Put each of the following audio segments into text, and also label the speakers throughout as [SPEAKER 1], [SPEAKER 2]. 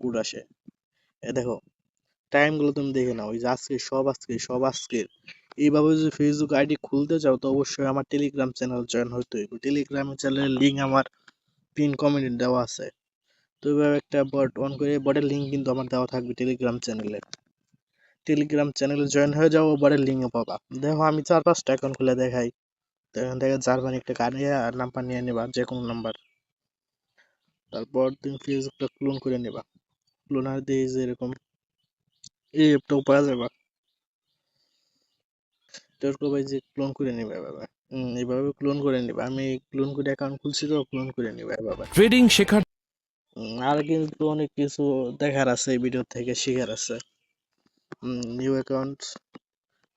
[SPEAKER 1] Code আসে। দেখো time গুলো তুমি দেখে নাও, ওই যে আজকে এইভাবে যদি ফেসবুক আইডি খুলতে চাও তো অবশ্যই আমার টেলিগ্রাম চ্যানেল জয়েন হইতে হইব। টেলিগ্রাম চ্যানেলের লিঙ্ক আমার পিন কমেন্টে দেওয়া আছে। তো এইভাবে একটা বট অন করে, বটের লিঙ্ক কিন্তু আমার দেওয়া থাকবে টেলিগ্রাম চ্যানেলে। টেলিগ্রাম চ্যানেলে জয়েন হয়ে যাও, বটের লিঙ্কও পাবা। দেখো আমি 4-5টা অ্যাকাউন্ট খুলে দেখাই। তো এখান থেকে জার্মানি একটা কার্ড আর নাম্বার নিয়ে নেবা, যে কোনো নাম্বার। তারপর তুমি ফেসবুকটা ক্লোন করে নেবা। ক্লোনার দিয়ে যে এরকম এই অ্যাপটাও পাওয়া যাবে, ভাই যে ক্লোন করে নেবে এভাবে। এইভাবে ক্লোন করে নেবে। আমি ক্লোন করে অ্যাকাউন্ট খুলছি তো ক্লোন করে নেবে এভাবে।
[SPEAKER 2] ট্রেডিং শেখার
[SPEAKER 1] আর কিন্তু অনেক কিছু দেখার আছে, এই ভিডিও থেকে শেখার আছে। নিউ অ্যাকাউন্ট,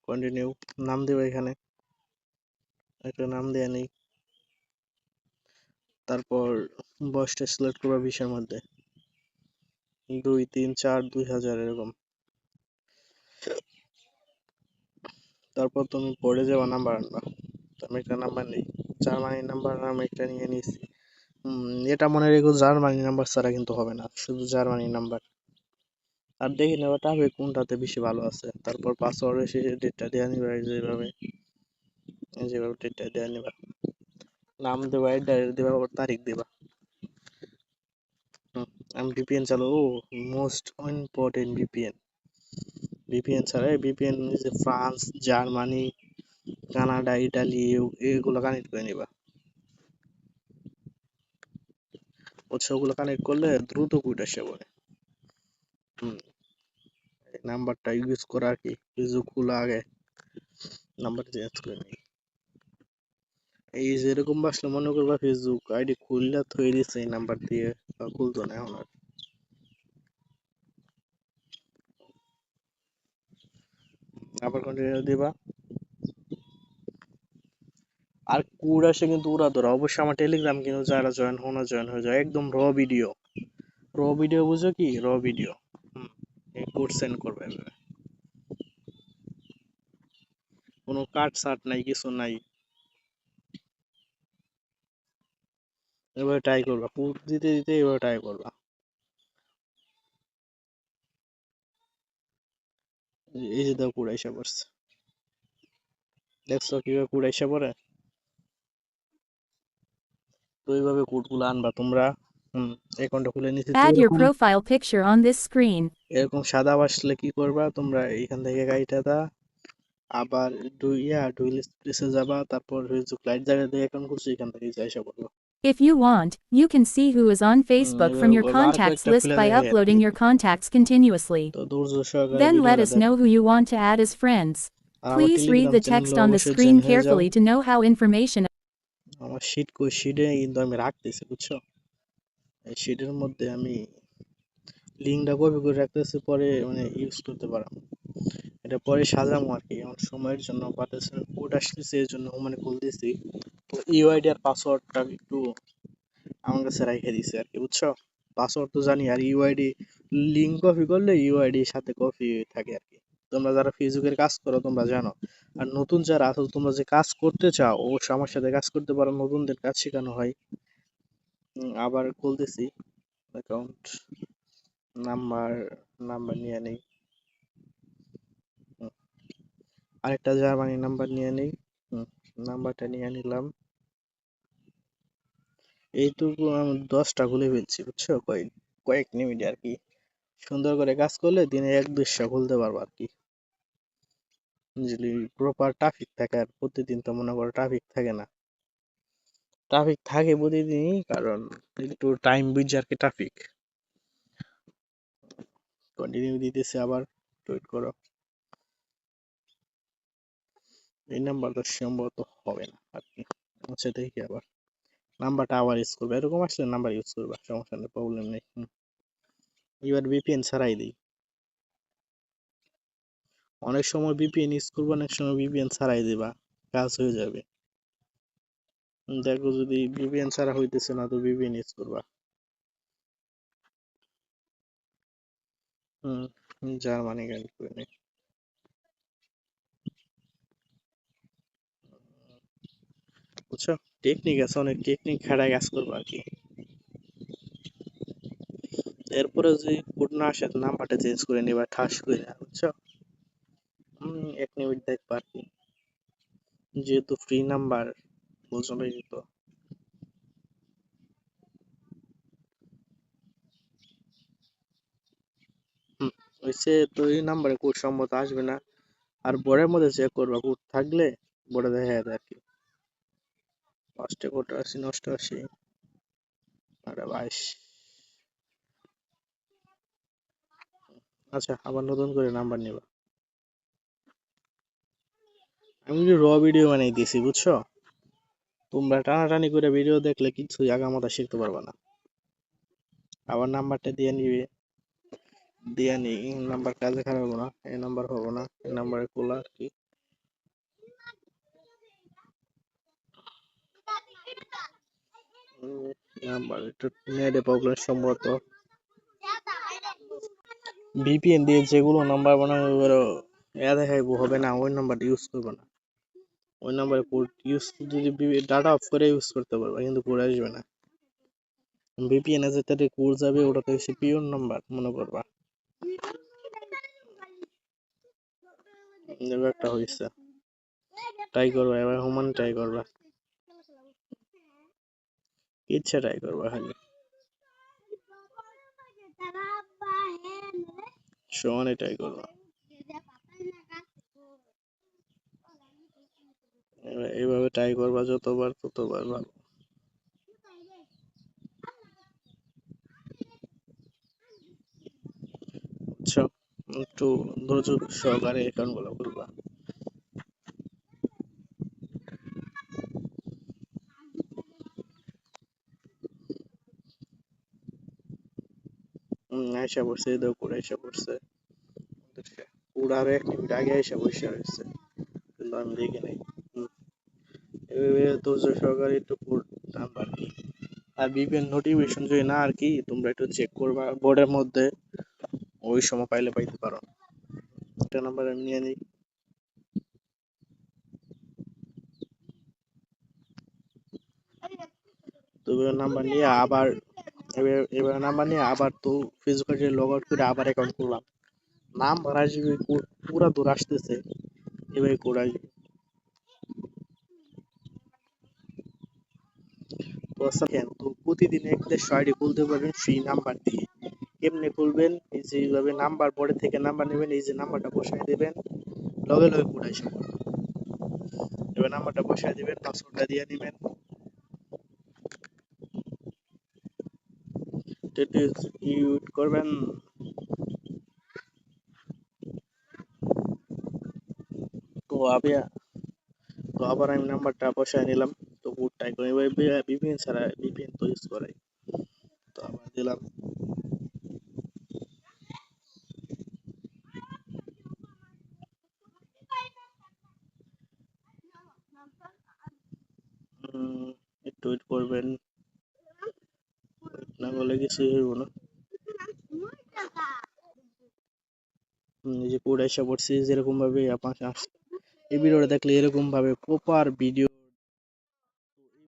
[SPEAKER 1] কন্টিনিউ, নাম দেবো এখানে, একটা নাম দেয়া নেই। তারপর বয়সটা সিলেক্ট করবা 20-এর মধ্যে, 2, 3, 4, 2000 এরকম। তারপর তুমি পড়ে যাওয়া নাম্বার আনবা। তো আমি একটা নাম্বার নেই, জার্মানি নাম্বার আমি একটা নিয়ে নিয়েছি। এটা মনে রেখো, জার্মানি নাম্বার ছাড়া কিন্তু হবে না, শুধু জার্মানি নাম্বার। আর দেখে নেওয়াটা হবে কোনটাতে বেশি ভালো আছে। তারপর পাসওয়ার্ড এসে ডেটটা দেওয়া নিবা, যেভাবে ডেটটা দেওয়া নিবা, নাম দেবা, অ্যাড্রেস দেবা, আবার তারিখ দেবা। আমি ভিপিএন চালাবো, মোস্ট ইম্পর্টেন্ট ভিপিএন। ভিপিএন ছাড়া, ভিপিএন যে ফ্রান্স, জার্মানি, কানাডা, ইটালি এগুলো কানেক্ট করে নিবা। ওগুলো কানেক্ট করলে দ্রুত কুইট আসে বলে। নাম্বারটা ইউজ করা আর কি, ফেসবুক খোলা আগে নাম্বার চেঞ্জ করে নিই। এই যে এরকম বাসলে মনে করবা ফেসবুক আইডি খুললে থয়ে দিচ্ছে এই নাম্বার দিয়ে, খুলতো না এখন আর। আবার কন্টিনিউ দিবা। আর কোড আসে কিন্তু উড়া ধরা। অবশ্যই আমার টেলিগ্রাম কিন্তু যারা জয়েন হো না, জয়েন হয়ে যায়। একদম র ভিডিও, বুঝো কি র ভিডিও। এই কোড সেন্ড করবে এভাবে। কোনো কাট সাট নাই, কিছু নাই। এভাবে ট্রাই করবা, কোড দিতে দিতে এভাবে ট্রাই করবা। এই যে দাও, কোড আইসা পড়ছে। দেখছো কিভাবে কোড আইসা পড়ে? তো এইভাবে কোডগুলো আনবা তোমরা। অ্যাকাউন্টটা খুলে নিতে তো
[SPEAKER 3] Add your
[SPEAKER 1] এরকম
[SPEAKER 3] profile picture on this screen.
[SPEAKER 1] এরকম সাদা আসলে কি করবা তোমরা, এইখান থেকে গাড়িটা দা, আবার ডুইল স্পেসে যাবা, তারপর ফেসবুক লাইট জায়গা দিয়ে অ্যাকাউন্ট খুলছো, এখান থেকে যাইসা পড়বা।
[SPEAKER 3] If you want, you can see who is on Facebook from
[SPEAKER 1] এভাবে
[SPEAKER 3] your
[SPEAKER 1] করবা। আর
[SPEAKER 3] contacts
[SPEAKER 1] কয়েকটা
[SPEAKER 3] list
[SPEAKER 1] খুলে
[SPEAKER 3] by
[SPEAKER 1] দেখাই আর কি।
[SPEAKER 3] uploading your contacts continuously.
[SPEAKER 1] তো ধৈর্য সহকারে
[SPEAKER 3] Then let
[SPEAKER 1] ভিডিওটা
[SPEAKER 3] us
[SPEAKER 1] দেখো।
[SPEAKER 3] know who you want to add as friends.
[SPEAKER 1] আর আমার
[SPEAKER 3] Please read
[SPEAKER 1] Telegram
[SPEAKER 3] the text
[SPEAKER 1] চ্যানেলে
[SPEAKER 3] on the
[SPEAKER 1] অবশ্যই
[SPEAKER 3] screen
[SPEAKER 1] জয়েন হয়ে যাও।
[SPEAKER 3] carefully to know how information.
[SPEAKER 1] আমার শিটে কিন্তু আমি রাখতেছি, বুঝছো? এই শিটের মধ্যে আমি লিঙ্কটা কপি করে রাখতেছি, পরে মানে ইউজ করতে পারো। এটা পরে সাজামো আর কি, আমার সময়ের জন্য পাঠাচ্ছে কোড আসতেছে, এর জন্য মানে খুলতেছি। তো ইউআইডি আর পাসওয়ার্ডটা একটু আমার কাছে রেখে দিছে আর কি, বুঝছো? পাসওয়ার্ড তো জানি, আর ইউআইডি লিঙ্ক কপি করলে ইউআইডির সাথে কপি থাকে আর কি। তোমরা যারা ফেসবুকের কাজ করো তোমরা জানো। আর নতুন যারা আছো, তোমরা যে কাজ করতে চাও অবশ্যই আমার সাথে কাজ করতে পারো, নতুনদের কাজ শেখানো হয়। আবার খুলতেছি অ্যাকাউন্ট, নাম্বার নিয়ে নেই। আরেকটা জার্মানি নাম্বার নিয়ে নেই। নাম্বারটা নিয়ে নিলাম। এইটুকু আমি 10টা খুলে ফেলছি, বুঝছো? কয়েক মিনিটে আর কি। সুন্দর করে কাজ করলে দিনে 1-200 খুলতে পারবো আর কি, যদি প্রপার ট্রাফিক থাকে। আর প্রতিদিন তো মনে করো ট্রাফিক থাকে না, ট্রাফিক থাকে প্রতিদিনই, কারণ একটু টাইম বুঝে আর কি ট্রাফিক। কন্টিনিউ দিতেছে, আবার ওয়েট করো। এই নাম্বারটা সম্ভবত হবে না আর কি। আচ্ছা দেখি, আবার নাম্বারটা আবার ইউজ করবে, এরকম আসলে নাম্বার ইউজ করবে, সমস্যা নেই, প্রবলেম নেই। এবার ভিপিএন ছাড়াই দিই। অনেক সময় ভিপিএন ইউজ করবো, অনেক সময় ভিপিএন ছাড়াই দিবা, কাজ হয়ে যাবে। দেখো যদি ভিপিএন ছাড়া হইতেছে না তো ভিপিএন ইউজ করবা। জার্মানি গান করে নে। বুঝছো, টেকনিক আছে, অনেক টেকনিক খাটায় কাজ করবো আর কি। এরপরে যদি কোড না আসে নাম্বারটা চেঞ্জ করে নিবা ঠাস করে, বুঝছো? 1 মিনিট দেখবা আর কি, যেহেতু ফ্রি নাম্বার বুঝলেই তো। হইছে তো, এই নাম্বারে কোড সম্মত আসবে না। আর বোর্ডের মধ্যে চেক করবা, কোড থাকলে বোর্ডে দেখা যাবে আর কি। ফার্স্টে কোড আসি 89 আর 22। আচ্ছা, আবার নতুন করে নাম্বার নিবা। আমি র ভিডিও বানাই দিয়েছি, বুঝছো? তোমরা টানাটানি করে ভিডিও দেখলে কিছুই আগামাথা শিখতে পারবা না। আবার নাম্বারটা দিয়ে নিবে, দিয়ে নি নাম্বার কাজে খারাপ হবো না, এই নাম্বার হবো না, এই নাম্বারে খোলা আর কি। নাম্বার একটু নেটে প্রবলেম সম্ভবত। ভিপিএন দিয়ে যেগুলো নাম্বার বানানো করো দেখাইবো, হবে না, ওই নাম্বার ইউজ করবো না। ওই নাম্বারে কোড ইউজ, যদি ডাটা অফ করে ইউজ করতে পারবা, কিন্তু কোড আসবে না। ভিপিএন এ যেটাতে কোড যাবে ওটা তো হচ্ছে পিওর নাম্বার মনে করবা। এবার একটা হয়েছে, ট্রাই করবা এবার, হুমান ট্রাই করবা, ইচ্ছা ট্রাই করবা খালি, সমানে ট্রাই করবা। এইভাবে ট্রাই করবা, যতবার ততবার ভালো। আচ্ছা, একটু ধৈর্য সহকারে অ্যাকাউন্ট গুলো করবা। আয়সা পড়ছে, এই দেখো কোড আয়সা পড়ছে। কোড আরো 1 মিনিট আগে আয়সা বসে রয়েছে, কিন্তু আমি দেখি নাই। এভাবে ধৈর্য সহকারে একটু কোড টানবা আর কি। আর ভিপিএন নোটিফিকেশন যদি না আর কি, তোমরা একটু চেক করবা বোর্ডের মধ্যে, ওই সময় পাইলে পাইতে পারো। একটা নাম্বার আমি নিয়ে নিই। তো এবার নাম্বার নিয়ে আবার, এবার নাম্বার নিয়ে আবার তো ফেসবুকে লগ আউট করে আবার অ্যাকাউন্ট করলাম। নাম্বার আসবে, কোড পুরা দূর আসতেছে, এবার কোড আসবে। তো আচ্ছা, তো প্রতিদিন একটা আইডি খুলতে পারবেন ফ্রি নাম্বার দিয়ে। কেমনে খুলবেন? এই যে এইভাবে নাম্বার বোর্ডে থেকে নাম্বার নেবেন, এই যে নাম্বারটা বসায় দেবেন, লগে লগে কোড আসবে। এবার নাম্বারটা বসায় দিবেন, পাসওয়ার্ডটা দিয়ে দিবেন, ইউজ করবেন। তো আমি, তো আবার আমি নাম্বারটা বসায় নিলাম। তো কোডটাই করে এবার ভিপিএন ছাড়া, ভিপিএন তো ইউজ করাই। তো আবার দিলাম, একটু ওয়েট করবেন, না বলে কিছুই হইব না। এই যে কোড এসে পড়ছে, যেরকম ভাবে আপনার এই ভিডিওটা দেখলে এরকম ভাবে প্রপার ভিডিও